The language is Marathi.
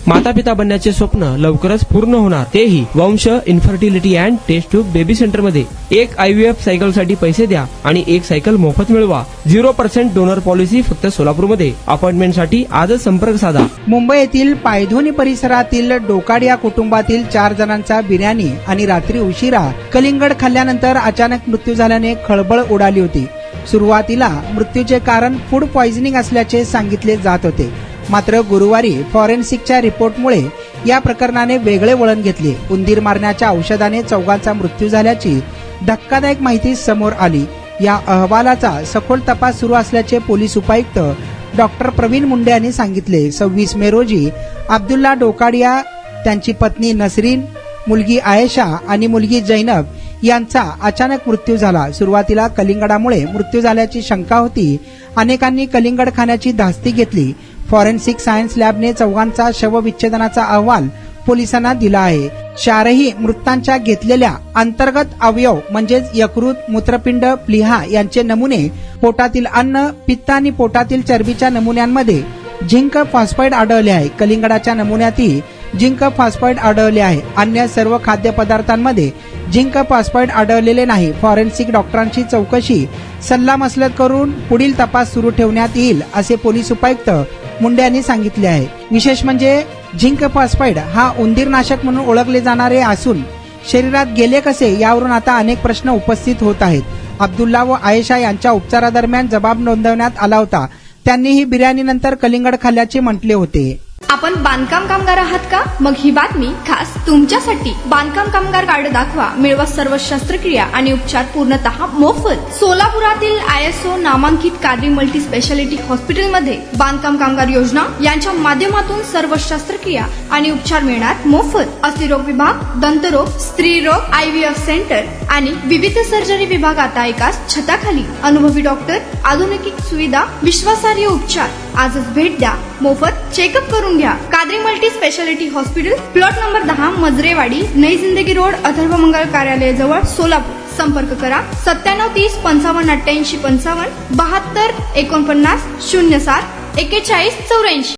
माता पिता बनण्याचे स्वप्न लवकरच पूर्ण होणार, तेही Vansh infertility and test tube baby centre मध्ये। एक IVF सायकल साठी पैसे द्या आणि एक सायकल मोफत मिळवा। 0% डोनर पॉलिसी फक्त सोलापूरमध्ये। अपॉइंटमेंट साठी आजच संपर्क साधा। मुंबई येथील पायधोनी परिसरातील डोकाडिया कुटुंबातील 4 जणांचा बिर्याणी आणि रात्री उशिरा कलिंगड खाल्ल्यानंतर अचानक मृत्यू झाल्याने खळबळ उडाली होती। सुरुवातीला मृत्यूचे कारण फूड पॉइझनिंग असल्याचे सांगितले जात होते, मात्र गुरुवारी फॉरेन्सिकच्या रिपोर्टमुळे या प्रकरणाने वेगळे वळण घेतले। उंदीर मारण्याच्या औषधाने चौघांचा मृत्यू झाल्याची धक्कादायक माहिती समोर आली। या अहवालाचा सखोल तपास सुरू असल्याचे पोलीस उपायुक्त डॉक्टर प्रवीण मुंडे यांनी सांगितले। 26 मे रोजी अब्दुल्ला डोकाडिया, त्यांची पत्नी नसरीन, मुलगी आयशा आणि मुलगी जैनब यांचा अचानक मृत्यू झाला। सुरुवातीला कलिंगडामुळे मृत्यू झाल्याची शंका होती। अनेकांनी कलिंगड खाण्याची धास्ती घेतली। फॉरेन्सिक सायन्स लॅबने चौघांचा शवविच्छेदनाचा अहवाल पोलिसांना दिला आहे। 4ही मृतांच्या घेतलेल्या अंतर्गत अवयव म्हणजेच यकृत, मूत्रपिंड, प्लीहा यांचे नमुने, पोटातील अन्न, पित्त आणि पोटातील चरबीच्या नमुन्यांमध्ये झिंक फॉस्फाईड आढळले आहे। कलिंगडाच्या नमुन्यातही झिंक फॉस्फाईड आढळले आहे। अन्य सर्व खाद्यपदार्थांमध्ये झिंक फॉस्फाईड आढळलेले नाही। फॉरेन्सिक डॉक्टरांची चौकशी सल्लामसलत करून पुढील तपास सुरू ठेवण्यात येईल, असे पोलीस उपायुक्त मुंडे यांनी सांगितले आहे। विशेष म्हणजे झिंक फॉस्फाईड हा उंदीरनाशक म्हणून ओळखले जाणारे असून शरीरात गेले कसे यावरून आता अनेक प्रश्न उपस्थित होत आहेत। अब्दुल्ला व आयशा यांच्या उपचारादरम्यान जबाब नोंदवण्यात आला होता। त्यांनीही बिर्याणीनंतर कलिंगड खाल्ल्याचे म्हटले होते। आपण बांधकाम कामगार आहात का? मग ही बातमी खास तुमच्यासाठी। बांधकाम कामगार कार्ड दाखवा, मिळवा सर्व शस्त्रक्रिया आणि उपचार पूर्णतः मोफत। सोलापुरातील ISO नामांकित कादरी मल्टी स्पेशालिटी हॉस्पिटलमध्ये बांधकाम कामगार योजना यांच्या माध्यमातून सर्व शस्त्रक्रिया आणि उपचार मिळणार मोफत। अस्थिरोग विभाग, दंतरोग, स्त्रीरोग, IVF सेंटर आणि विविध सर्जरी विभाग आता एकाच छताखाली। अनुभवी डॉक्टर, आधुनिक सुविधा, विश्वासार्ह उपचार। आजच भेट द्या, मोफत चेकअप करून घ्या। Qadri multi speciality hospital, plot number 10, Majrewadi, नई जिंदगी रोड, अथर्व मंगल कार्यालय जवळ, सोलापूर। संपर्क करा 97 30 55 88 55 72 49 07 41 84।